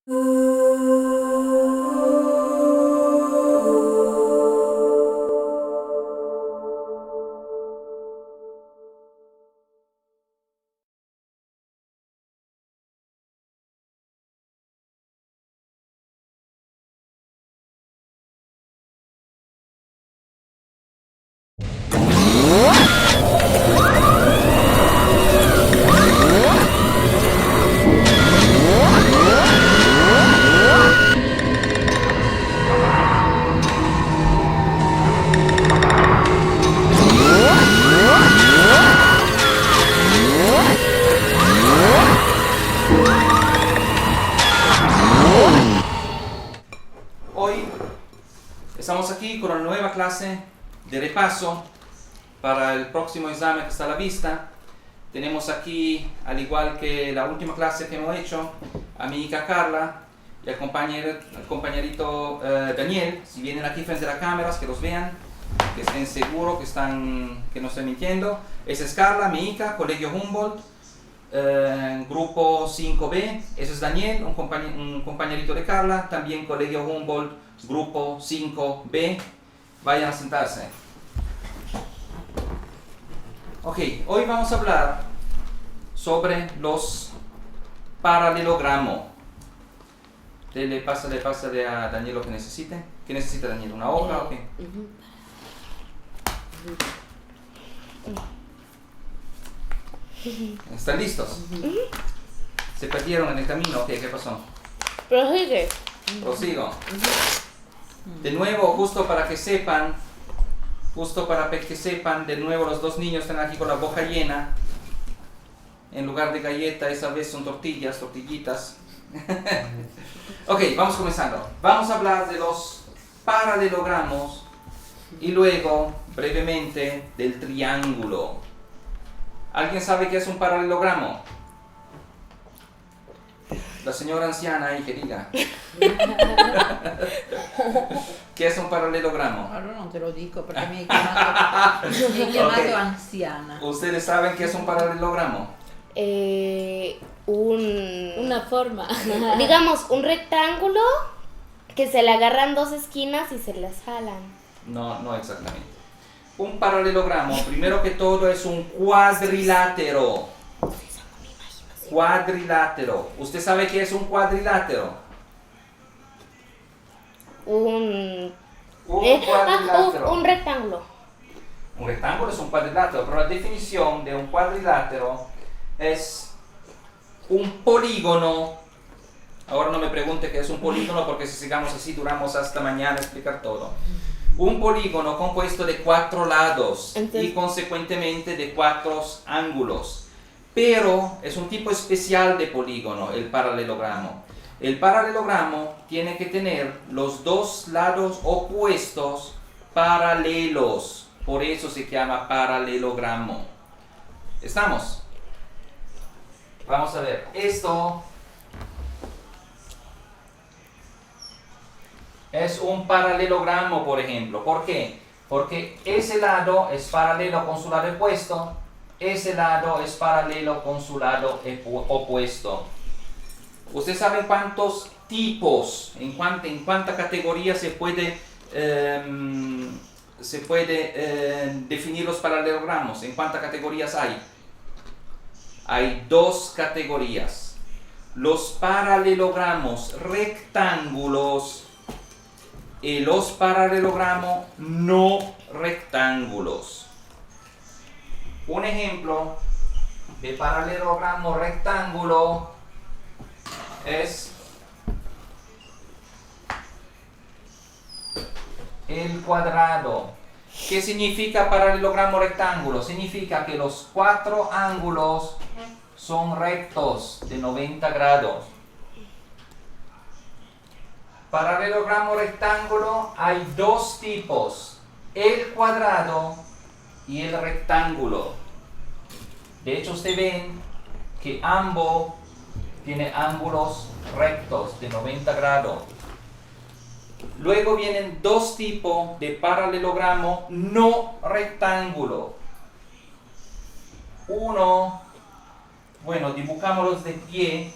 Hoy estamos aquí con una nueva clase de repaso para el próximo examen que está a la vista. Tenemos aquí, al igual que la última clase que hemos hecho, a mi hija Carla y al compañerito Daniel. Si vienen aquí frente a las cámaras, que los vean, que estén seguros que no estoy mintiendo. Esa es Carla, mi hija, Colegio Humboldt, grupo 5B. Ese es Daniel, un compañerito de Carla, también Colegio Humboldt, grupo 5B. Vayan a sentarse. Ok, hoy vamos a hablar sobre los paralelogramos. Le pasa a Daniel lo que necesite. ¿Qué necesita Daniel? ¿Una hoja o qué? ¿Están listos? ¿Se perdieron en el camino? Ok, ¿qué pasó? Prosigue. Prosigo. De nuevo, justo para que sepan, de nuevo los dos niños están aquí con la boca llena. En lugar de galleta, esa vez son tortillitas. Ok, vamos comenzando. Vamos a hablar de los paralelogramos y luego, brevemente, del triángulo. ¿Alguien sabe qué es un paralelogramo? La señora anciana ahí que diga. ¿Qué es un paralelogramo? Allora non te lo dico perché mi hai chiamato Ok. anziana. ¿Ustedes saben qué es un paralelogramo? Una forma. Digamos, un rectángulo que se le agarran dos esquinas y se las jalan. No exactamente. Un paralelogramo, primero que todo, es un cuadrilátero. Cuadrilátero. ¿Usted sabe qué es un cuadrilátero? Un cuadrilátero. Un rectángulo. Un rectángulo es un cuadrilátero, pero la definición de un cuadrilátero es un polígono. Ahora no me pregunte qué es un polígono, porque si sigamos así duramos hasta mañana explicar todo. Un polígono compuesto de 4 lados y consecuentemente de 4 ángulos. Pero es un tipo especial de polígono, el paralelogramo. El paralelogramo tiene que tener los dos lados opuestos paralelos. Por eso se llama paralelogramo. ¿Estamos? Vamos a ver. Esto es un paralelogramo, por ejemplo. ¿Por qué? Porque ese lado es paralelo con su lado opuesto. Ese lado es paralelo con su lado opuesto. ¿Ustedes saben cuántos tipos, en cuánta categoría se puede definir los paralelogramos? ¿En cuántas categorías hay? Hay 2 categorías. Los paralelogramos rectángulos y los paralelogramos no rectángulos. Un ejemplo de paralelogramo rectángulo es el cuadrado. ¿Qué significa paralelogramo rectángulo? Significa que los 4 ángulos son rectos de 90 grados. Paralelogramo rectángulo hay 2 tipos, el cuadrado y el rectángulo. De hecho, ustedes ven que ambos tienen ángulos rectos de 90 grados. Luego vienen 2 tipos de paralelogramo no rectángulo. Uno, bueno, dibujémoslos de pie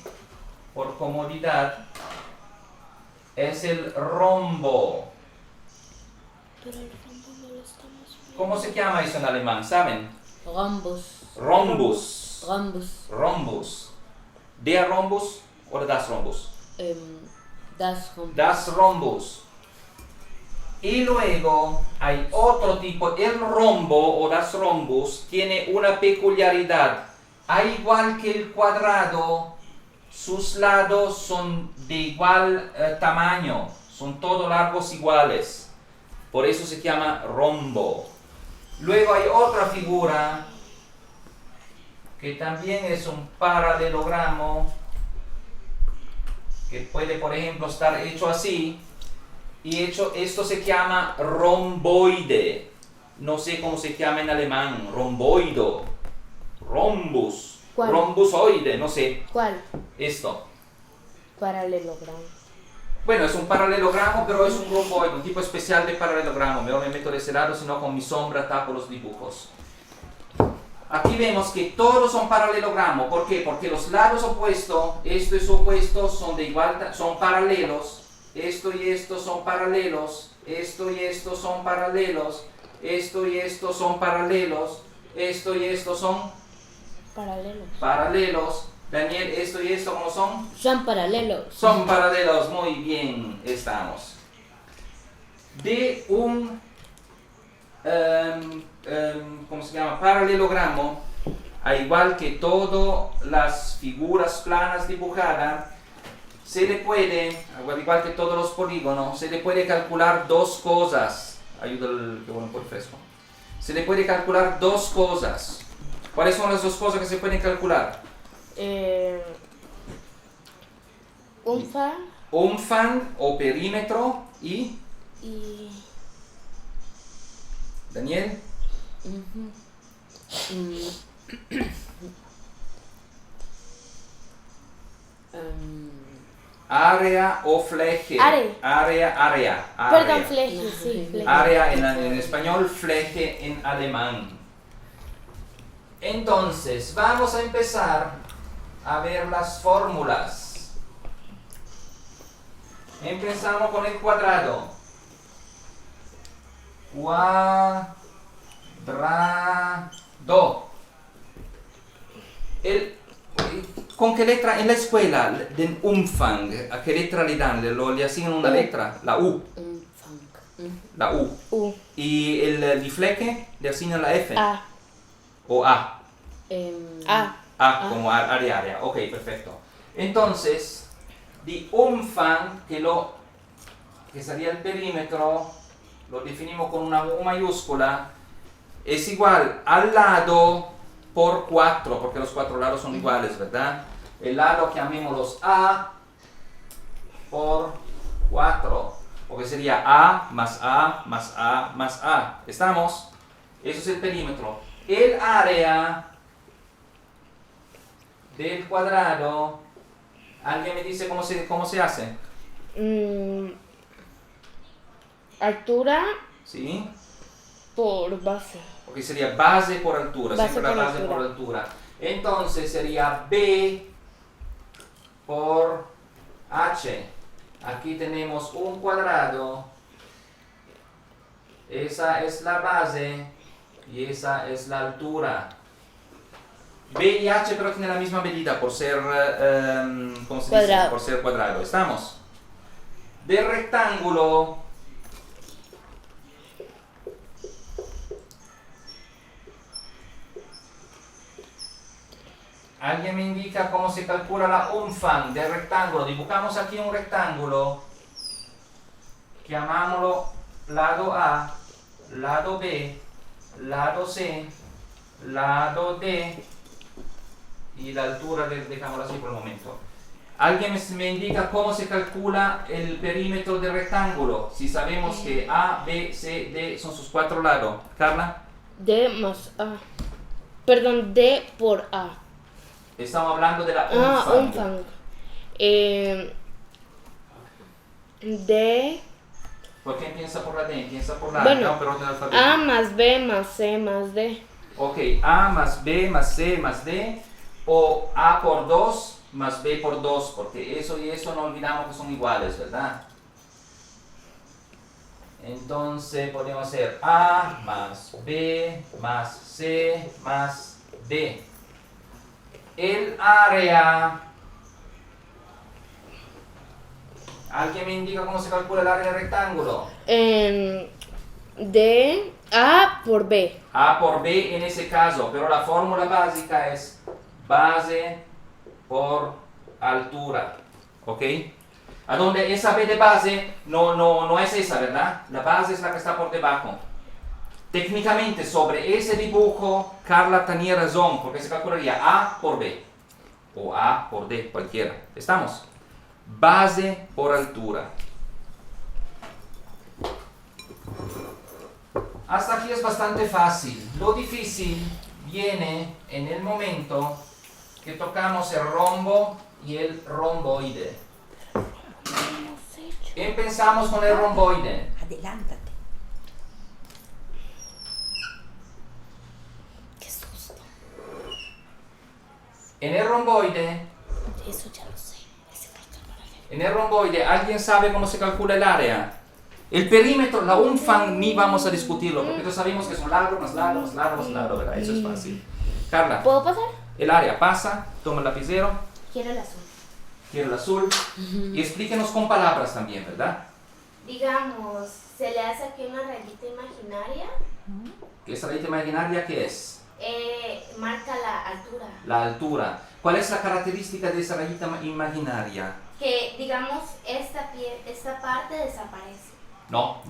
por comodidad. es el rombo. Pero el rombo no lo estamos viendo. ¿Cómo se llama eso en alemán? ¿Saben? Rhombus. Rhombus. Rhombus. Rhombus. Der Rhombus oder das Rhombus? Das Rhombus. Das Rhombus. Y luego hay otro tipo, el rombo o das Rhombus tiene una peculiaridad. Al igual que el cuadrado, sus lados son de igual tamaño, son todos largos iguales. Por eso se llama rombo. Luego hay otra figura que también es un paralelogramo, que puede, por ejemplo, estar hecho así. Y esto se llama romboide. No sé cómo se llama en alemán. Romboido. Rhombus. ¿Cuál? Rhombusoide, no sé. ¿Cuál? Esto. Paralelogramo. Bueno, es un paralelogramo, pero es un romboide, un tipo especial de paralelogramo. Mejor me meto de ese lado, sino con mi sombra tapo los dibujos. Aquí vemos que todos son paralelogramos. ¿Por qué? Porque los lados opuestos, esto y su opuesto, son de igual, son paralelos. Esto y esto son paralelos. Esto y esto son paralelos. Esto y esto son paralelos. Esto y esto son Paralelos. paralelos. Daniel, esto y esto, ¿cómo son? Son paralelos. Son paralelos, muy bien, estamos. De un, ¿cómo se llama? Paralelogramo, al igual que todas las figuras planas dibujadas, se le puede, al igual que todos los polígonos, se le puede calcular dos cosas. Ayuda el que bueno por fresco. Se le puede calcular dos cosas. ¿Cuáles son las dos cosas que se pueden calcular? Umfang Umfang o perímetro y y Daniel. Área o fläche. Área. Perdón, fläche, sí, fläche. Área en español, fläche en alemán. Entonces, vamos a empezar a ver las fórmulas. Empezamos con el cuadrado. Cuadrado. ¿Con qué letra en la escuela del Umfang? ¿A qué letra le dan? ¿Le asignan una letra? La U. La U. U. ¿Y el die Fläche le asignan la F? A. ¿O A? A. A como área. Ok, perfecto. Entonces, die Umfang, que sería el perímetro, lo definimos con una U mayúscula, es igual al lado por 4, porque los 4 lados son iguales, ¿verdad? El lado llamémoslos A por 4, porque sería A más A más A más A. ¿Estamos? Eso es el perímetro. El área del cuadrado, ¿alguien me dice cómo se hace? Altura ¿Sí? por base. Porque sería base por altura, Base siempre la por base altura. por altura. Entonces sería B por H. Aquí tenemos un cuadrado. Esa es la base y esa es la altura. B y H pero tienen la misma medida por ser, ¿cómo se dice? Cuadrado. Por ser cuadrado. ¿Estamos? De rectángulo. ¿Alguien me indica cómo se calcula la Umfang del rectángulo? Dibujamos aquí un rectángulo. Llamámoslo lado A, lado B, lado C, lado D y la altura, dejámoslo así por el momento. ¿Alguien me indica cómo se calcula el perímetro del rectángulo? Si sabemos que A, B, C, D son sus 4 lados. ¿Carla? D más A. Perdón, D por A. Estamos hablando de la Umfang. Umfang. D. ¿Por qué empieza por la D? Empieza por la A, Bueno, no, pero orden alfabeto. A más B más C más D. Ok, A más B más C más D, o A por 2 más B por 2, porque eso y eso no olvidamos que son iguales, ¿verdad? Entonces podemos hacer A más B más C más D. El área... ¿Alguien me indica cómo se calcula el área del rectángulo? De A por B. A por B en ese caso, pero la fórmula básica es base por altura, ¿ok? A donde esa B de base no es esa, ¿verdad? La base es la que está por debajo. Técnicamente sobre ese dibujo Carla tenía razón, porque se calcularía A por B o A por D, cualquiera. ¿Estamos? Base por altura. Hasta aquí es bastante fácil. Lo difícil viene en el momento que tocamos el rombo y el romboide. Empezamos con el romboide. Adelántate. Qué susto. En el romboide, Eso ya lo sé. en el romboide, ¿alguien sabe cómo se calcula el área? El perímetro, la UNFAN, ni vamos a discutirlo, porque todos sabemos que es un lado, más lado, más lado, más lado, ¿verdad? Eso es fácil. Carla, ¿Puedo pasar? el área pasa, toma el lapicero, Quiero el azul. quiero el azul, y explíquenos con palabras también, ¿verdad? Digamos, se le hace aquí una rayita imaginaria. ¿Esa rayita imaginaria qué es? Marca la altura. La altura. ¿Cuál es la característica de esa rayita imaginaria? Que, digamos, esta parte desaparece. No.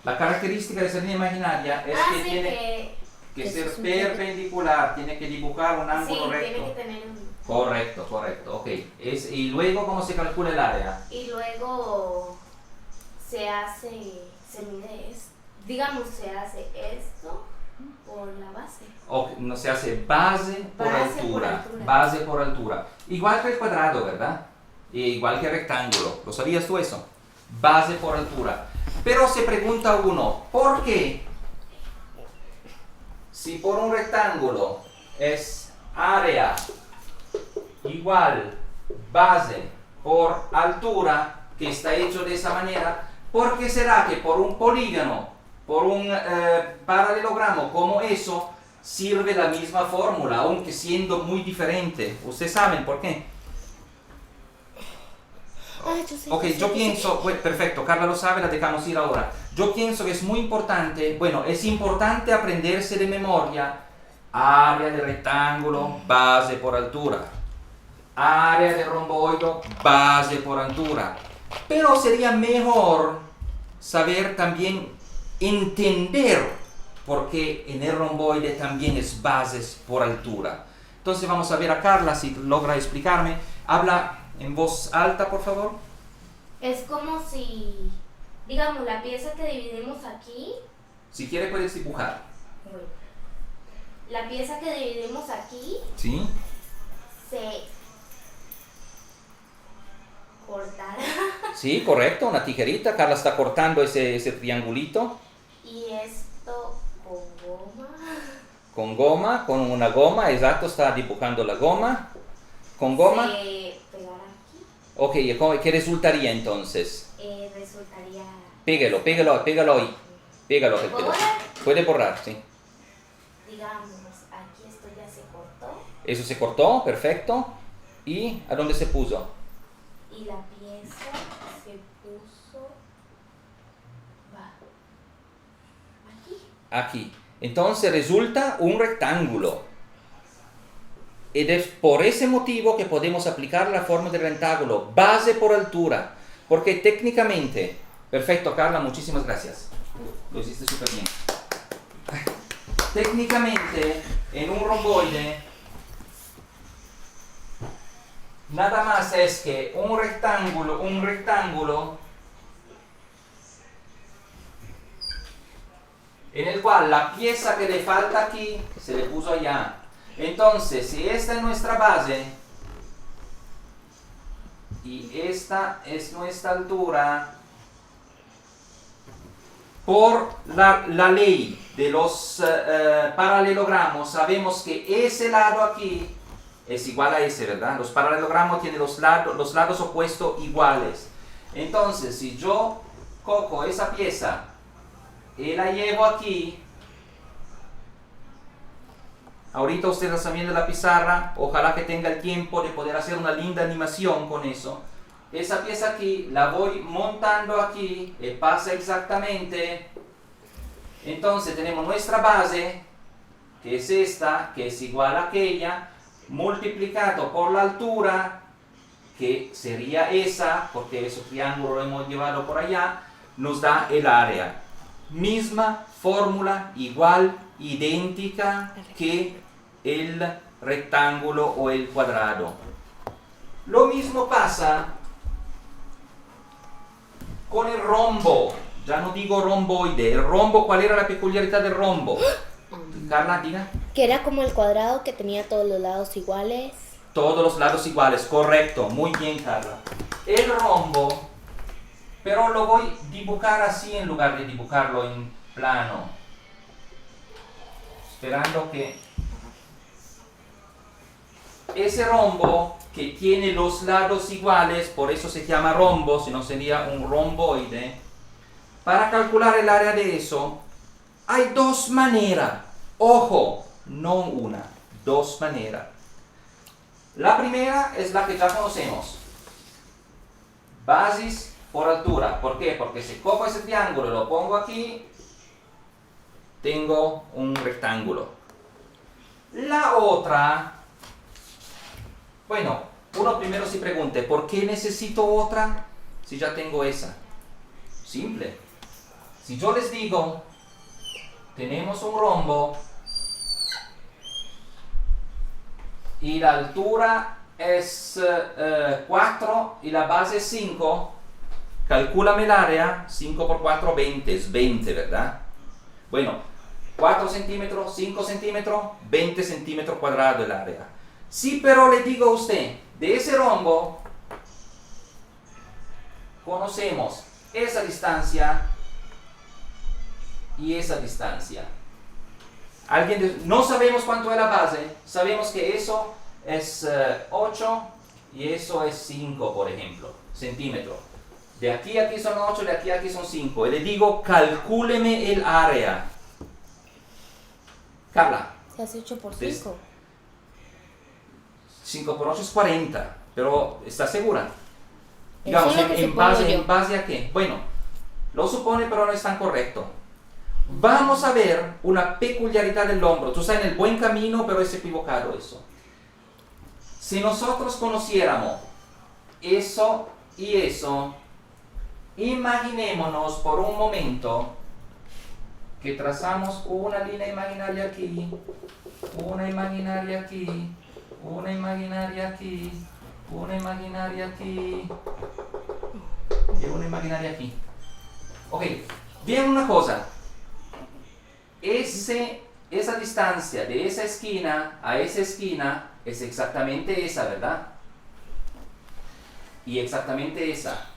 La característica de esa línea imaginaria es que sí, tiene que eso ser es un perpendicular, tiene que dibujar un ángulo sí, recto. tiene que tener un... Correcto, ok. Y luego, ¿cómo se calcula el área? Y luego se mide esto. Digamos, se hace esto por la base. No se hace base por altura. Base por altura. Igual que el cuadrado, ¿verdad? Igual que el rectángulo. ¿Lo sabías tú eso? Base por altura. Pero se pregunta uno, ¿por qué? Si por un rectángulo es área igual base por altura, que está hecho de esa manera, ¿por qué será que por un polígono, por un paralelogramo como eso, sirve la misma fórmula, aunque siendo muy diferente? ¿Ustedes saben por qué? Ok, yo pienso, perfecto, Carla lo sabe, la dejamos ir ahora. Yo pienso que es muy importante, es importante aprenderse de memoria área de rectángulo, base por altura. Área de romboide, base por altura. Pero sería mejor saber también entender por qué en el romboide también es bases por altura. Entonces vamos a ver a Carla si logra explicarme. Habla en voz alta, por favor. Es como si, digamos, la pieza que dividimos aquí. Si quiere puedes dibujar. Bueno, la pieza que dividimos aquí ¿Sí? se cortará. Sí, correcto, una tijerita. Carla está cortando ese triangulito. Y esto con goma. Con goma, con una goma, exacto, está dibujando la goma. Con goma. Se pegará aquí. Ok, ¿qué resultaría entonces? Resultaría... Pégalo ahí. Pégalo. ¿Puedo borrar? Puede borrar, sí. Digamos, aquí esto ya se cortó. Eso se cortó, perfecto. ¿Y a dónde se puso? Y la pieza se puso... va aquí. Aquí. Entonces resulta un rectángulo. Y es por ese motivo que podemos aplicar la forma del rectángulo, base por altura. Porque técnicamente... Perfecto, Carla, muchísimas gracias. Lo hiciste súper bien. Técnicamente, en un romboide, nada más es que un rectángulo en el cual la pieza que le falta aquí se le puso allá. Entonces, si esta es nuestra base y esta es nuestra altura, por la ley de los paralelogramos, sabemos que ese lado aquí es igual a ese, ¿verdad? Los paralelogramos tienen los lados opuestos iguales. Entonces, si yo cojo esa pieza y la llevo aquí. Ahorita ustedes están viendo la pizarra, ojalá que tenga el tiempo de poder hacer una linda animación con eso. Esa pieza aquí la voy montando aquí y pasa exactamente. Entonces tenemos nuestra base, que es esta, que es igual a aquella, multiplicado por la altura, que sería esa, porque ese triángulo lo hemos llevado por allá, nos da el área. Misma fórmula, igual, idéntica que el rectángulo o el cuadrado. Lo mismo pasa con el rombo. Ya no digo romboide. El rombo, ¿cuál era la peculiaridad del rombo? Carla, diga. Que era como el cuadrado que tenía todos los lados iguales. Todos los lados iguales, correcto. Muy bien, Carla. El rombo, pero lo voy a dibujar así en lugar de dibujarlo en plano. Esperando que ese rombo que tiene los lados iguales, por eso se llama rombo, si no sería un romboide. Para calcular el área de eso, hay dos maneras. Ojo, no una, dos maneras. La primera es la que ya conocemos. Basis por altura. ¿Por qué? Porque si cojo ese triángulo y lo pongo aquí, tengo un rectángulo. La otra, bueno, uno primero se pregunte, ¿por qué necesito otra si ya tengo esa? Simple. Si yo les digo, tenemos un rombo y la altura es 4 y la base es 5, calcúlame el área. 5 por 4, 20, es 20, ¿verdad? Bueno, 4 centímetros, 5 centímetros, 20 centímetros cuadrados el área. Si pero le digo a usted, de ese rombo, conocemos esa distancia y esa distancia. No sabemos cuánto es la base, sabemos que eso es 8 y eso es 5, por ejemplo, centímetros. De aquí a aquí son 8, de aquí a aquí son 5. Y le digo, calcúleme el área. Carla. Se hace 8 por 5. 5 por 8 es 40, pero ¿estás segura? Digamos, Eso es lo que ¿en base a qué? Bueno, lo supone, pero no es tan correcto. Vamos a ver una peculiaridad del hombro. Tú estás en el buen camino, pero es equivocado eso. Si nosotros conociéramos eso y eso, imaginémonos por un momento que trazamos una línea imaginaria aquí, una imaginaria aquí, una imaginaria aquí, una imaginaria aquí y una imaginaria aquí. Ok, bien, una cosa. Esa distancia de esa esquina a esa esquina es exactamente esa, ¿verdad? Y exactamente esa.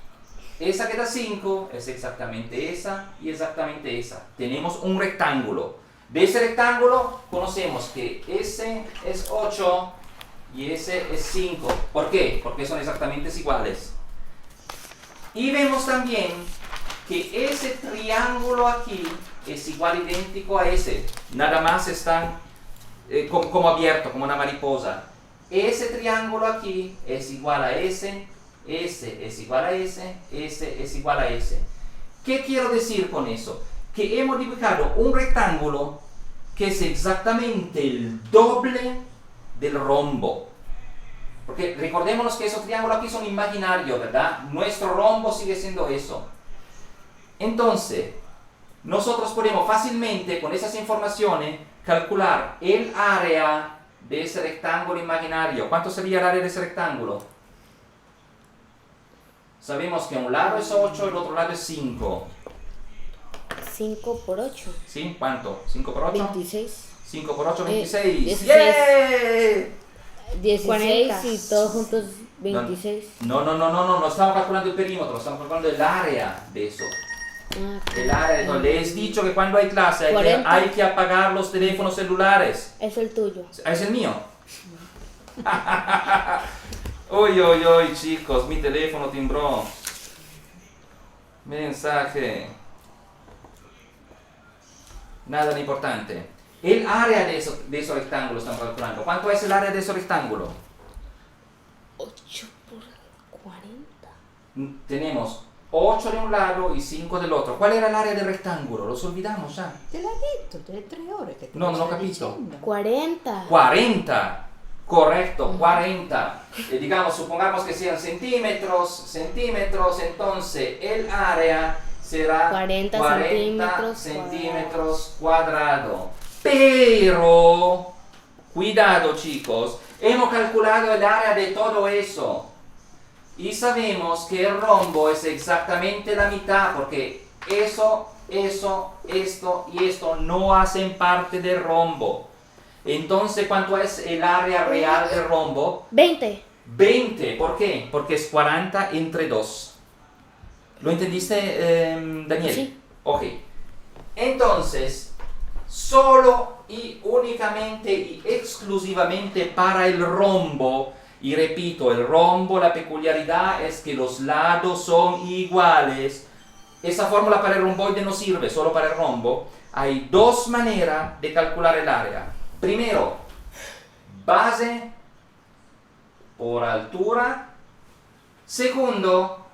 Esa que da 5 es exactamente esa y exactamente esa. Tenemos un rectángulo. De ese rectángulo conocemos que ese es 8 y ese es 5. ¿Por qué? Porque son exactamente iguales. Y vemos también que ese triángulo aquí es igual, idéntico a ese. Nada más están como abierto, como una mariposa. Ese triángulo aquí es igual a ese es igual a ese es igual a ese. ¿Qué quiero decir con eso? Que hemos dibujado un rectángulo que es exactamente el doble del rombo. Porque recordémonos que esos triángulos aquí son imaginarios, ¿verdad? Nuestro rombo sigue siendo eso. Entonces, nosotros podemos fácilmente, con esas informaciones, calcular el área de ese rectángulo imaginario. ¿Cuánto sería el área de ese rectángulo? Sabemos que un lado es 8 y el otro lado es 5. 5 por 8. ¿Sí? ¿Cuánto? ¿5 por 8? 26. 5 por 8, 26. 16. ¡Yeah! 16 40. y todos juntos 26. No estamos calculando el perímetro, estamos calculando el área de eso. El área de todo. Les he dicho que cuando hay clase hay que apagar los teléfonos celulares. Es el tuyo. ¿Es el mío? Uy, chicos, mi teléfono timbró. Mensaje. Nada de importante. El área de esos rectángulos estamos calculando. ¿Cuánto es el área de ese rectángulo? 8 por 40. Tenemos 8 de un lado y 5 del otro. ¿Cuál era el área del rectángulo? Los olvidamos ya. Te l'ha detto, delle 3 ore che te No, lo non ho sto capito. dicendo. 40. 40. Correcto, 40. Digamos, supongamos que sean centímetros, entonces el área será 40 centímetros cuadrados. Pero, cuidado chicos, hemos calculado el área de todo eso. Y sabemos que el rombo es exactamente la mitad, porque esto y esto no hacen parte del rombo. Entonces, ¿cuánto es el área real del rombo? 20. 20. ¿Por qué? Porque es 40 entre 2. ¿Lo entendiste, Daniel? Sí. Ok. Entonces, solo y únicamente y exclusivamente para el rombo, y repito, el rombo, la peculiaridad es que los lados son iguales. Esa fórmula para el romboide no sirve, solo para el rombo. Hay dos maneras de calcular el área. Primero, base por altura. Segundo,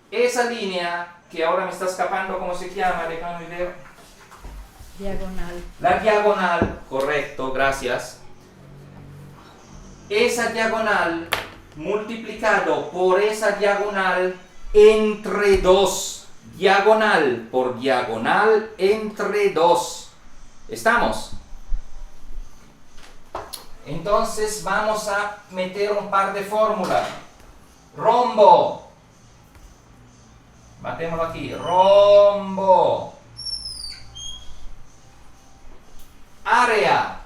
esa línea que ahora me está escapando, ¿cómo se llama? Déjame ver. Diagonal. La diagonal, correcto, gracias. Esa diagonal multiplicado por esa diagonal entre 2. Diagonal por diagonal entre 2. ¿Estamos? Entonces vamos a meter un par de fórmulas. Rombo. Matémoslo aquí. Rombo. Área.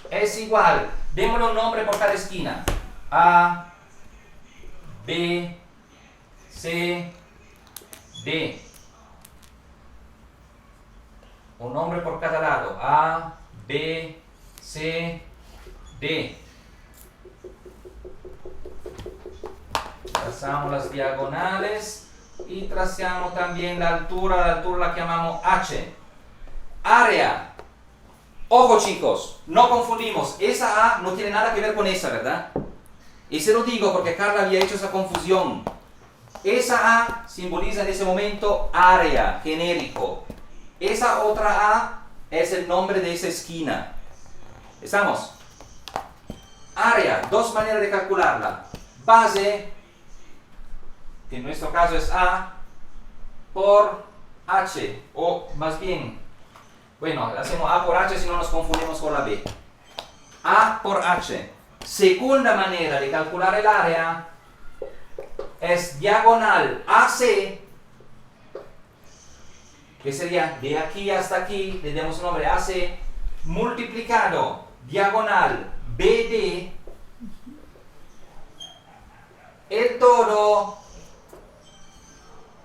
Es igual. Démosle un nombre por cada esquina. A, B, C, D. Un nombre por cada lado. A, B, C, D. Trazamos las diagonales y trazamos también la altura la llamamos H. Área. Ojo chicos, no confundimos, esa A no tiene nada que ver con esa, ¿verdad? Y se lo digo porque Carla había hecho esa confusión. Esa A simboliza en ese momento área, genérico. Esa otra A es el nombre de esa esquina. ¿Estamos? Área, dos maneras de calcularla. Base, que en nuestro caso es A, por H, o más bien, bueno, hacemos A por H si no nos confundimos con la B. A por H. Segunda manera de calcular el área es diagonal AC, que sería de aquí hasta aquí, le damos un nombre AC, multiplicado diagonal BD, el todo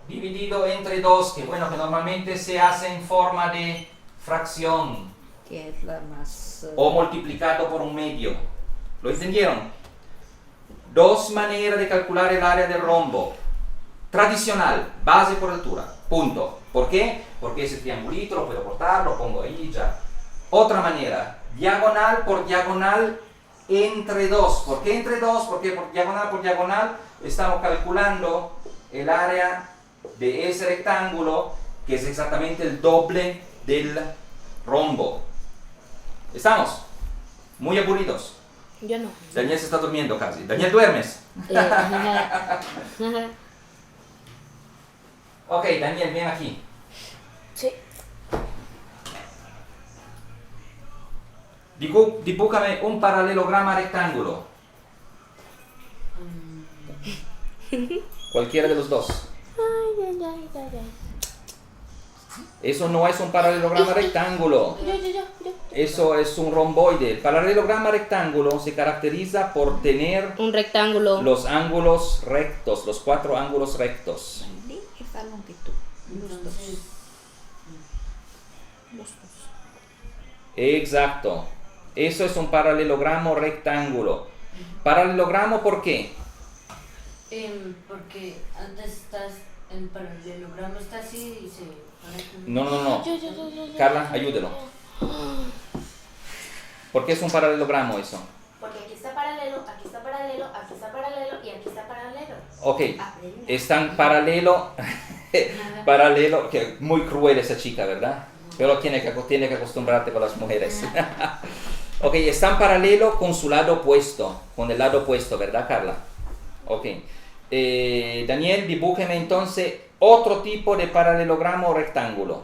dividido entre 2, que bueno, que normalmente se hace en forma de fracción. Che è la más... O multiplicado por un medio. ¿Lo entendieron? Dos maneras de calcular el área del rombo. Tradicional, base por altura. Punto. ¿Por qué? Porque ese triangulito lo puedo cortar, lo pongo ahí ya. Otra manera, diagonal por diagonal entre 2. ¿Por qué entre 2? Porque por diagonal estamos calculando el área de ese rectángulo, que es exactamente el doble del rombo. ¿Estamos? Muy aburridos. Yo no. Daniel se está durmiendo casi. Daniel, ¿duermes? Ok, Daniel, ven aquí. Sí. Dibújame un paralelograma rectángulo. Cualquiera de los dos. Ay. Eso no es un paralelograma rectángulo. Yo. Eso es un romboide. El paralelograma rectángulo se caracteriza por tener Un rectángulo. los ángulos rectos, los 4 ángulos rectos. Lì e fallo anche tu. Los dos. Los dos. Exacto. Eso es un paralelogramo rectángulo. ¿Paralelogramo por qué? Porque antes estás el paralelogramo está así y se pone como... No. Carla, ayúdelo. ¿Por qué es un paralelogramo eso? Porque aquí está paralelo, aquí está paralelo, aquí está paralelo y aquí está paralelo. Ok, Aprende. están paralelo, que muy cruel esa chica, ¿verdad? Pero tiene que acostumbrarte con las mujeres. Ok, están paralelo con su lado opuesto, con el lado opuesto, ¿verdad, Carla? Ok. Daniel, dibújeme entonces otro tipo de paralelogramo o rectángulo.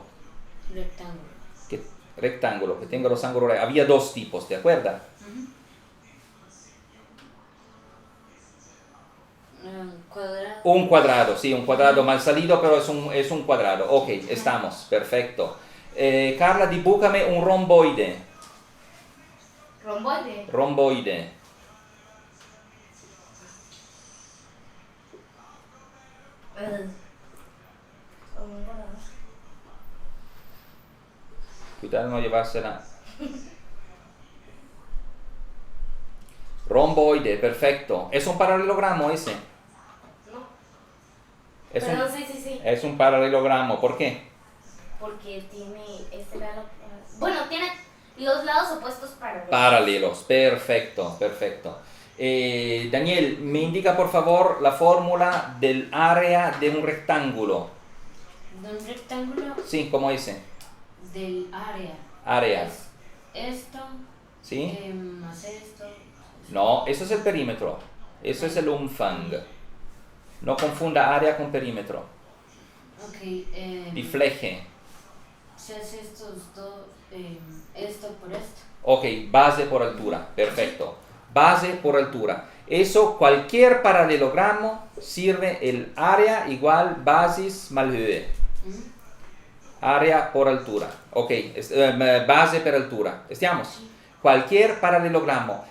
Rectángulo, que tenga los ángulos. Había dos tipos, ¿te acuerdas? Cuadrado. Un cuadrado, sí, un cuadrado mal salido, pero es un cuadrado. Ok, estamos, perfecto. Carla, dibújame un romboide. Romboide. Romboide. Cuidado no llevársela. Romboide, perfecto. ¿Es un paralelogramo ese? No. Es Pero un, sí. es un paralelogramo. ¿Por qué? Porque tiene este lado. Bueno, tiene los lados opuestos paralelos. Paralelos, perfecto. Daniel, me indica por favor la fórmula del área de un rectángulo. De un rectángulo. Sí, ¿cómo dice? Del área. Área. Es esto. ¿Sí? Más esto. No, eso es el perímetro. Eso es el umfang. No confunda área con perímetro. Ok. Die Fläche. Se hace estos dos. Esto por esto. Ok, base por altura. Perfecto. Base por altura. Eso, cualquier paralelogramo sirve el área igual basis mal Höhe. Área por altura. Ok, base por altura. ¿Estamos? Cualquier paralelogramo.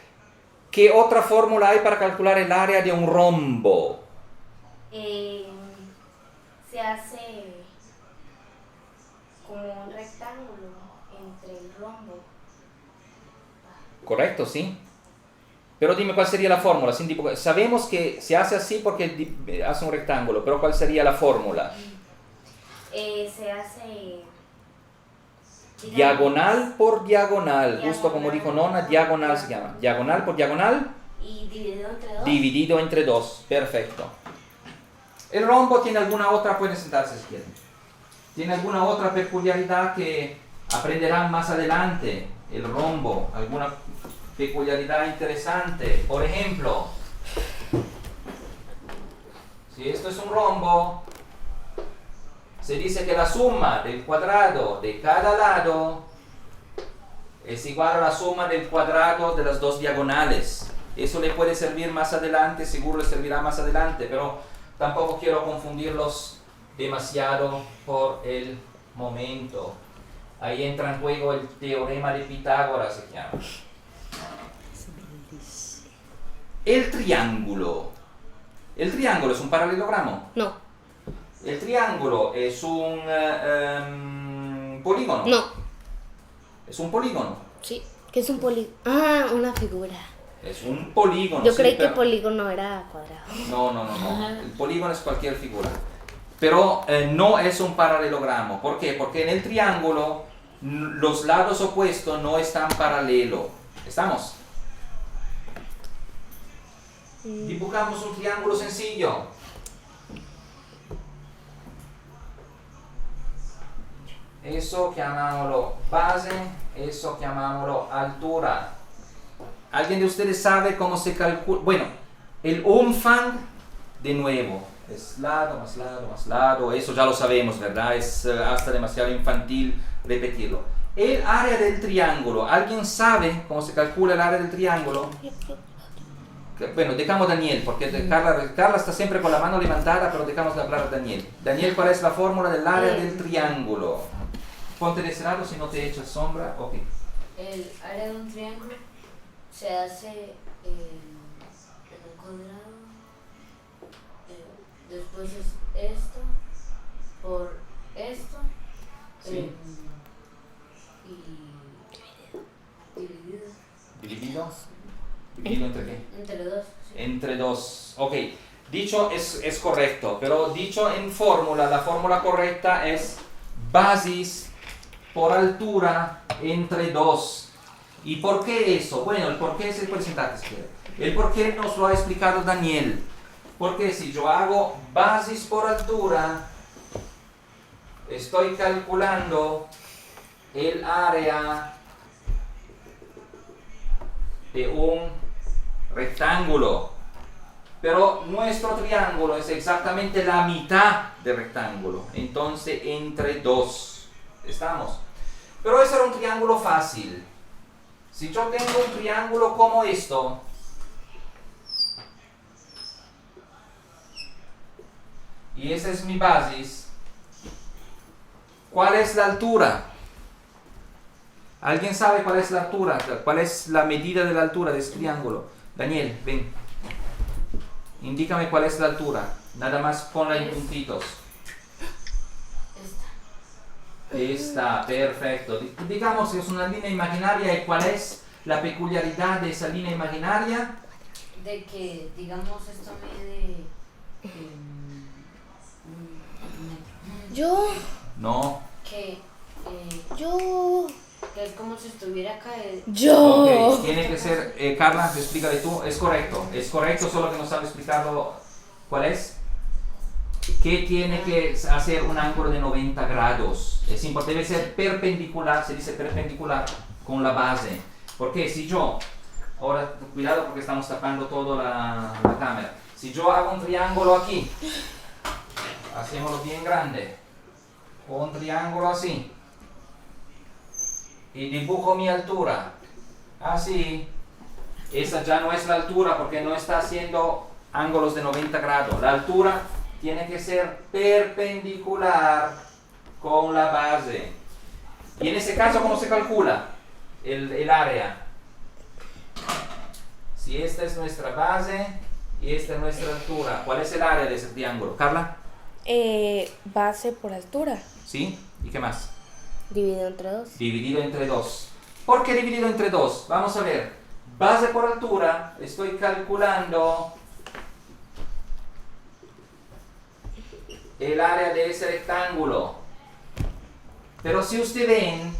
¿Qué otra fórmula hay para calcular el área de un rombo? Se hace como un rectángulo entre el rombo. Correcto, sí. Pero dime cuál sería la fórmula. Sabemos que se hace así porque hace un rectángulo, pero ¿cuál sería la fórmula? Se hace Diagonal por diagonal, justo como dijo Nona, diagonal se llama. Diagonal por diagonal. Y dividido entre dos. Dividido entre dos, perfecto. El rombo tiene alguna otra, pueden sentarse si quieren. Tiene alguna otra peculiaridad que aprenderán más adelante. El rombo, alguna peculiaridad interesante. Por ejemplo, si esto es un rombo, se dice que la suma del cuadrado de cada lado es igual a la suma del cuadrado de las dos diagonales. Eso le puede servir más adelante, seguro le servirá más adelante, pero tampoco quiero confundirlos demasiado por el momento. Ahí entra en juego el teorema de Pitágoras, se llama. El triángulo. ¿El triángulo es un paralelogramo? No. ¿El triángulo es un polígono? No. ¿Es un polígono? Sí. ¿Qué es un polígono? Ah, una figura. Es un polígono. Yo sí, creí que pero... polígono era cuadrado. No. El polígono es cualquier figura. Pero no es un paralelogramo. ¿Por qué? Porque en el triángulo los lados opuestos no están paralelos. ¿Estamos? Dibujamos un triángulo sencillo. Eso llamámoslo base, eso llamámoslo altura. ¿Alguien de ustedes sabe cómo se calcula? Bueno, el umfang, de nuevo, es lado más lado más lado, eso ya lo sabemos, ¿verdad? Es hasta demasiado infantil repetirlo. El área del triángulo, ¿alguien sabe cómo se calcula el área del triángulo? Bueno, dejamos a Daniel, porque Carla está siempre con la mano levantada, pero dejamos de hablar a Daniel. Daniel, ¿cuál es la fórmula del área del triángulo? Ponte de ese lado si no te echas sombra. Ok. El área de un triángulo se hace en un cuadrado. Después es esto por esto. Sí. Y dividido. ¿Dividido? ¿Dividido entre qué? Entre dos. Sí. Entre dos. Ok. Dicho es correcto, pero dicho en fórmula, la fórmula correcta es basis por altura entre 2. ¿Y por qué eso? Bueno, el por qué se puede sentar si quiere. El por qué nos lo ha explicado Daniel. Porque si yo hago basis por altura, estoy calculando el área de un rectángulo. Pero nuestro triángulo es exactamente la mitad del rectángulo. Entonces, entre 2. ¿Estamos? Pero ese era un triángulo fácil. Si yo tengo un triángulo como esto, y esa es mi basis, ¿cuál es la altura? ¿Alguien sabe cuál es la altura? ¿Cuál es la medida de la altura de este triángulo? Daniel, ven. Indícame cuál es la altura. Nada más ponla en puntitos. Esta, perfecto. Digamos que es una línea imaginaria. ¿Y cuál es la peculiaridad de esa línea imaginaria? De que, digamos, esto mide un metro. Yo, No. Que es como si estuviera acá. yo. Ok, tiene que ser, Carla, explícale tú. Es correcto, solo que no sabe explicarlo. ¿Cuál es? Que tiene que hacer un ángulo de 90 grados. Es importante, debe ser perpendicular, se dice perpendicular con la base. Porque si yo, ahora cuidado porque estamos tapando toda la cámara. Si yo hago un triángulo aquí, hacémoslo bien grande, un triángulo así, y dibujo mi altura, así, esa ya no es la altura porque no está haciendo ángulos de 90 grados. La altura tiene que ser perpendicular con la base. Y en ese caso, ¿cómo se calcula el área? Si esta es nuestra base y esta es nuestra altura, ¿cuál es el área de ese triángulo? Carla. Base por altura. ¿Sí? ¿Y qué más? Dividido entre 2. Dividido entre 2. ¿Por qué dividido entre 2? Vamos a ver. Base por altura, estoy calculando el área de ese rectángulo. Pero si ustedes ven,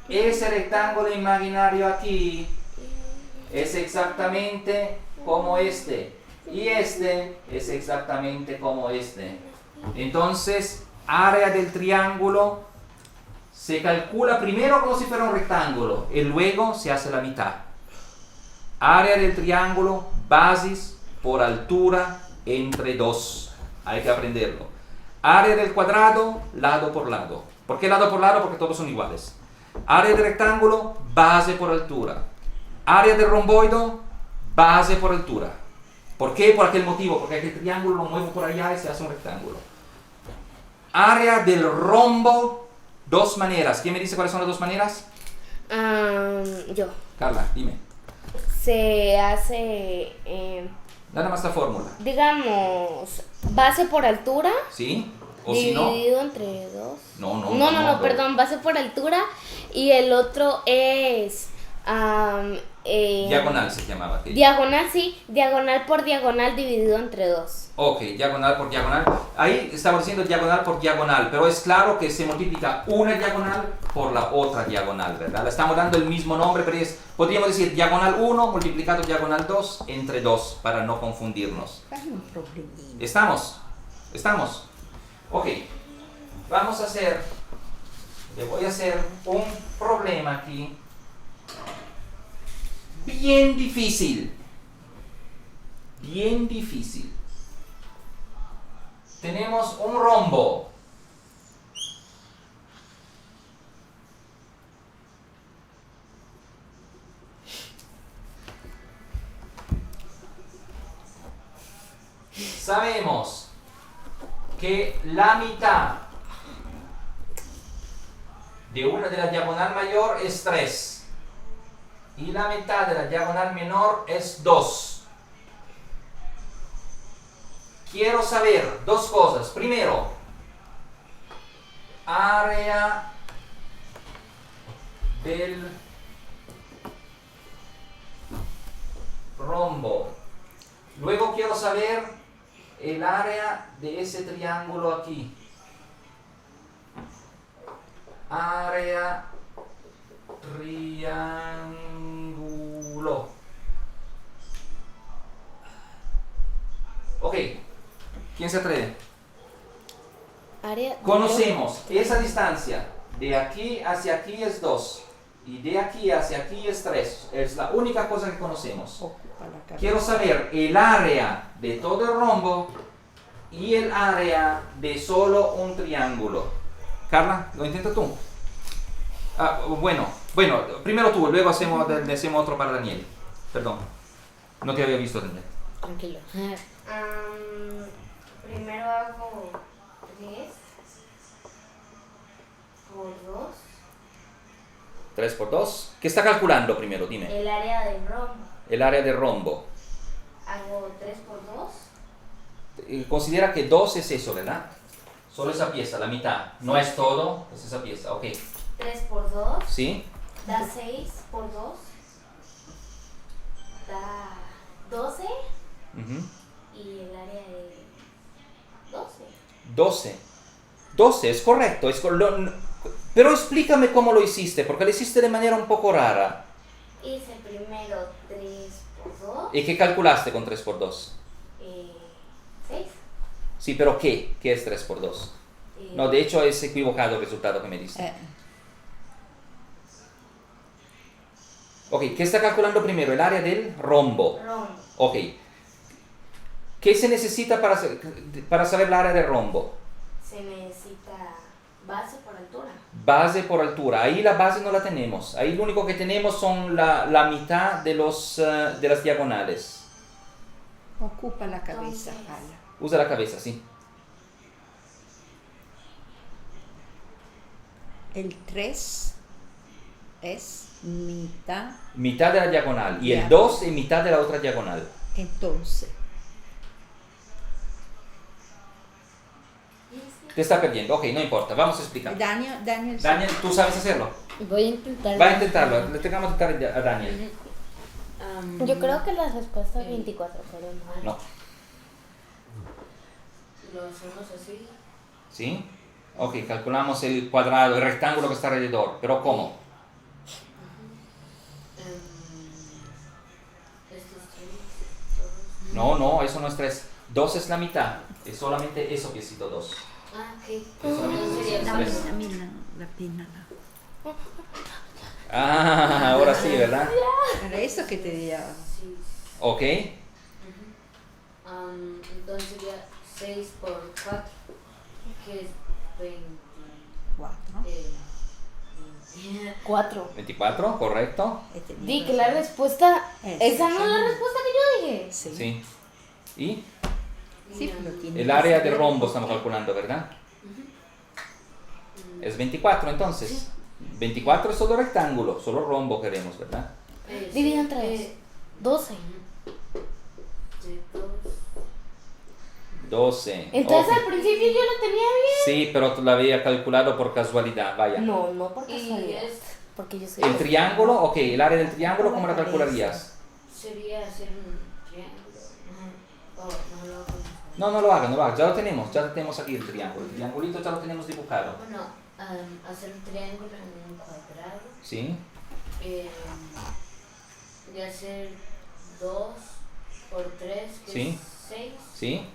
ese rectángulo imaginario aquí es exactamente como este. Y este es exactamente como este. Entonces, área del triángulo se calcula primero como si fuera un rectángulo y luego se hace la mitad. Área del triángulo, basis por altura entre 2. Hay que aprenderlo. Área del cuadrado, lado por lado. ¿Por qué lado por lado? Porque todos son iguales. Área del rectángulo, base por altura. Área del romboide, base por altura. ¿Por qué? Por aquel motivo, porque aquel triángulo lo muevo por allá y se hace un rectángulo. Área del rombo, 2 maneras. ¿Quién me dice cuáles son las 2 maneras? Yo. Carla, dime. Se hace, Nada más la fórmula. digamos, base por altura. ¿Sí? ¿O si no? Dividido entre 2. No, Perdón, base por altura. Y el otro es diagonal se llamaba. ¿Sí? diagonal, sí, diagonal por diagonal dividido entre 2. Ok, diagonal por diagonal. Ahí estamos diciendo diagonal por diagonal, pero es claro que se multiplica una diagonal por la otra diagonal, ¿verdad? Le estamos dando el mismo nombre, pero podríamos decir diagonal 1 multiplicado diagonal 2 entre 2 para no confundirnos. ¿Estamos? Ok, vamos a hacer, le voy a hacer un problema aquí bien difícil. Tenemos un rombo. Sabemos que la mitad de una de la diagonal mayor es 3 y la mitad de la diagonal menor es 2. Quiero saber 2 cosas. Primero, área del rombo. Luego quiero saber el área de ese triángulo aquí. Área triángulo. Ok, ¿quién se atreve? Área. Conocemos esa distancia. De aquí hacia aquí es 2. Y de aquí hacia aquí es 3. Es la única cosa que conocemos. Ocupa la cabeza. Quiero saber el área de todo el rombo y el área de solo un triángulo. Carla, ¿lo intentas tú? Bueno, primero tú, luego le hacemos otro para Daniel. Perdón, no te había visto, Daniel. Tranquilo. Primero hago 3 por 2. 3 por 2. ¿Qué está calculando primero? Dime. El área del rombo. El área del rombo. Hago 3 por 2. Considera que 2 es eso, ¿verdad? Solo esa pieza, la mitad. No es todo, es esa pieza, ok. 3 por 2. ¿Sí? Da 6 por 2. Da 12. Ujú. Y el área de 12. 12. 12, es correcto. Pero explícame cómo lo hiciste, porque lo hiciste de manera un poco rara. Hice primero 3 por 2. ¿Y qué calculaste con 3 por 2? 6. Sí, pero ¿qué? ¿Qué es 3 por 2? No, de hecho es equivocado el resultado que me diste. Ok, ¿qué está calculando primero? El área del rombo. Rombo. Ok. ¿Qué se necesita para saber el área del rombo? Se necesita base por altura. Base por altura. Ahí la base no la tenemos. Ahí lo único que tenemos son la mitad de las diagonales. Ocupa la cabeza, Entonces, Ala. Usa la cabeza, sí. El 3 es mitad, Mitad de la diagonal. Y Ya. el 2 es mitad de la otra diagonal. entonces. Te está perdiendo. Ok, no importa. Vamos a explicar. Daniel, Daniel, ¿tú sabes hacerlo? Voy a intentar. Va a intentarlo. Le tengamos que intentar a Daniel. Yo creo que la respuesta es 24, pero no. No. Lo hacemos así. ¿Sí? Ok, calculamos el cuadrado, el rectángulo que está alrededor. ¿Pero cómo? Estos 3. No, eso no es 3. 2 es la mitad. Es solamente eso que cito 2. Ah, ok. Es solamente Sería eso. Dame, Tres. dame la pena. Ah, ahora sí, ¿verdad? Era eso que te diría. Sí. Ok. Entonces sería 6 por 4, que es 4. 4. 24, correcto. Di que la respuesta. Esa no es la sí. respuesta que yo dije. Sí. Sí. ¿Y? Sí, lo tiene El que área saber. del rombo estamos calculando, ¿verdad? Es 24 entonces. 24 es solo rectángulo, solo rombo queremos, ¿verdad? Dividido en 3. 12. 12. Entonces Ok. al principio yo lo tenía bien. Sí, pero tú la había calculado por casualidad, vaya. No, no por Y casualidad. es, Porque yo soy. El triángulo, ok, el área del triángulo, ¿cómo la calcularías? sería hacer un triángulo. Oh, no lo hago. No lo hagas, ya lo tenemos aquí el triángulo. El triangulito ya lo tenemos dibujado. Bueno, hacer un triángulo en un cuadrado. ¿Sí? Y hacer 2 por 3, que Sí. es 6. ¿Sí?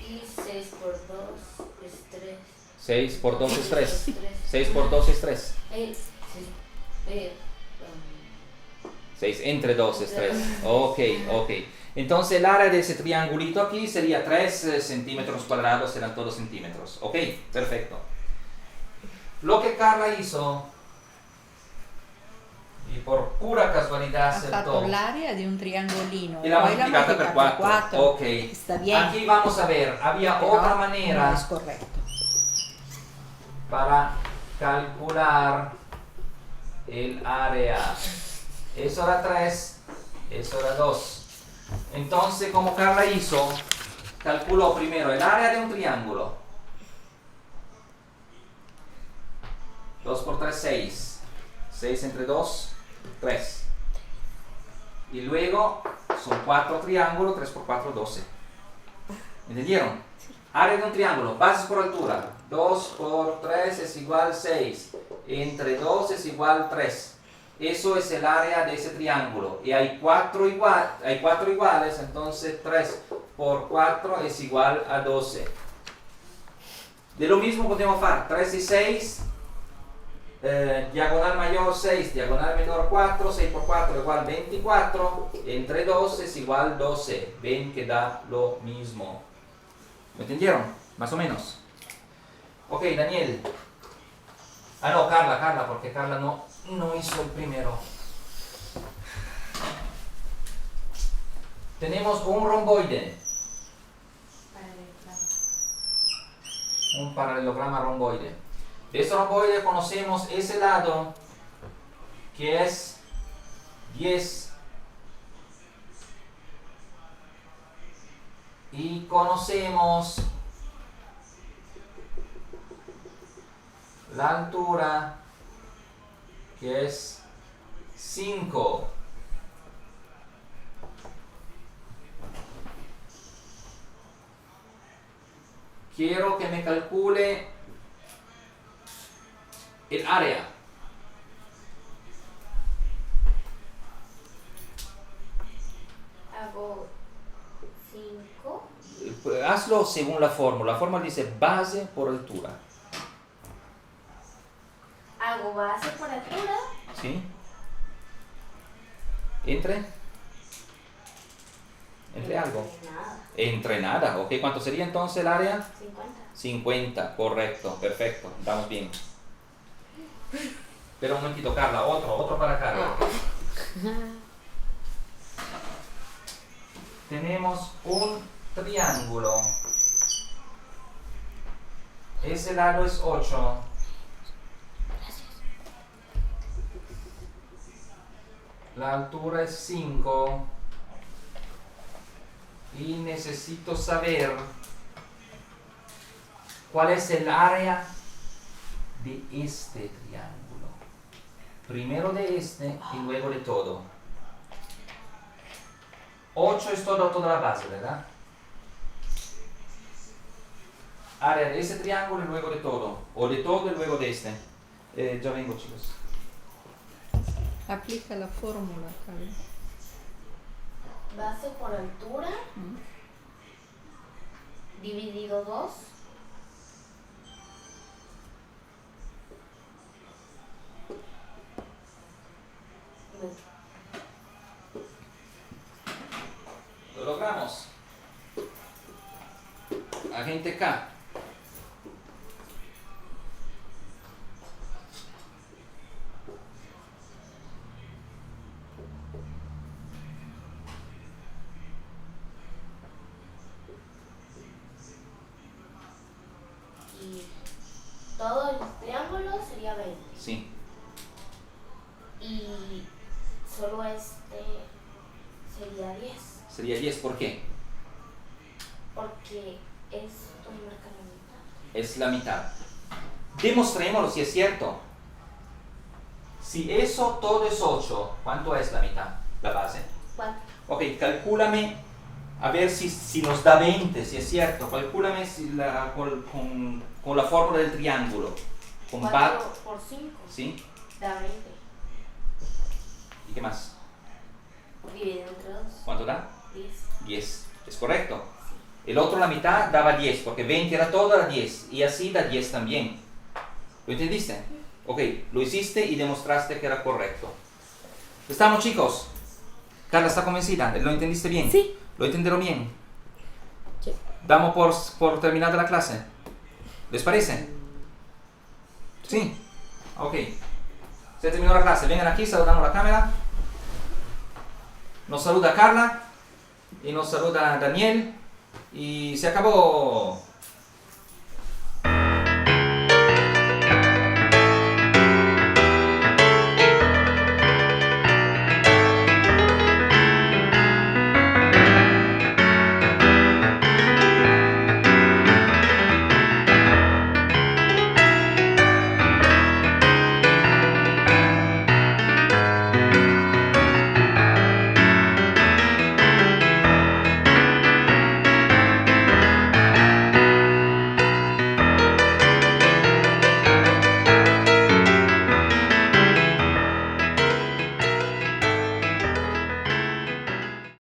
Y 6 por 2 es 3. 6 por 2 es 3. 6 por 2 es 3. 6 entre 2 es 3. Ok. Entonces el área de ese triangulito aquí sería 3 centímetros cuadrados, serán todos centímetros. Ok, perfecto. Lo que Carla hizo, y por pura casualidad Ha fatto acertó, l'area di un triangolino y la poi l'ha multiplicata per 4. Ok. Está bien. Aquí vamos a ver, había Pero otra no manera es correcto. para calcular el área. Eso era 3, eso era 2. Entonces, como Carla hizo, calculó primero el área de un triángulo. 2 por 3, 6. 6 entre 2, 3. Y luego son 4 triángulos, 3 por 4, 12. ¿Entendieron? Área de un triángulo, bases por altura. 2 por 3 es igual 6. Entre 2 es igual 3. Eso es el área de ese triángulo. Y hay 4 iguales, entonces 3 por 4 es igual a 12. De lo mismo podemos hacer 3 y 6. Diagonal mayor 6, diagonal menor 4, 6 por 4 igual 24, entre 2 es igual 12, ven que da lo mismo. ¿Me entendieron? Más o menos. Ok, Daniel. Ah, no, Carla, porque Carla no hizo el primero. Tenemos un romboide, un paralelograma romboide. De este romboide conocemos ese lado que es 10 y conocemos la altura que es 5. Quiero que me calcule el área. Hago 5. Hazlo según la fórmula. La fórmula dice base por altura. Hago base por altura. ¿Sí? Entre algo. Nada. Entre nada. Ok, ¿cuánto sería entonces el área? 50. 50, correcto, perfecto, estamos bien. Pero un momentito, Carla, otro para Carla. Tenemos un triángulo. Ese lado es 8. La altura es 5. Y necesito saber cuál es el área de este triángulo. Primero de este y luego de todo. 8 es toda la base, ¿verdad? Área de ese triángulo y luego de todo. O de todo y luego de este. Ya vengo, chicos. Aplica la fórmula, Carlos. Base por altura dividido 2. Lo logramos. Agente K. Y todo el triángulo sería 20. Sí. Y solo este sería 10. Sería 10, ¿por qué? Porque esto marca la mitad. Es la mitad. Demostrémoslo si es cierto. Si eso todo es 8, ¿cuánto es la mitad? La base. 4. Ok, calcúlame, a ver si nos da 20, si es cierto. Calcúlame con la fórmula del triángulo. Con 4 por 5 ¿Sí? da 20. ¿Y qué más? Dividido entre 2. ¿Cuánto da? 10. 10. ¿Es correcto? El otro, la mitad, daba 10, porque 20 era todo, era 10. Y así da 10 también. ¿Lo entendiste? Ok, lo hiciste y demostraste que era correcto. ¿Estamos, chicos? Carla, ¿está convencida? ¿Lo entendiste bien? Sí. ¿Lo entendieron bien? Sí. ¿Damos por terminada la clase? ¿Les parece? Sí. Ok. Se terminó la clase. Vengan aquí, saludamos la cámara. Nos saluda Carla y nos saluda Daniel y se acabó.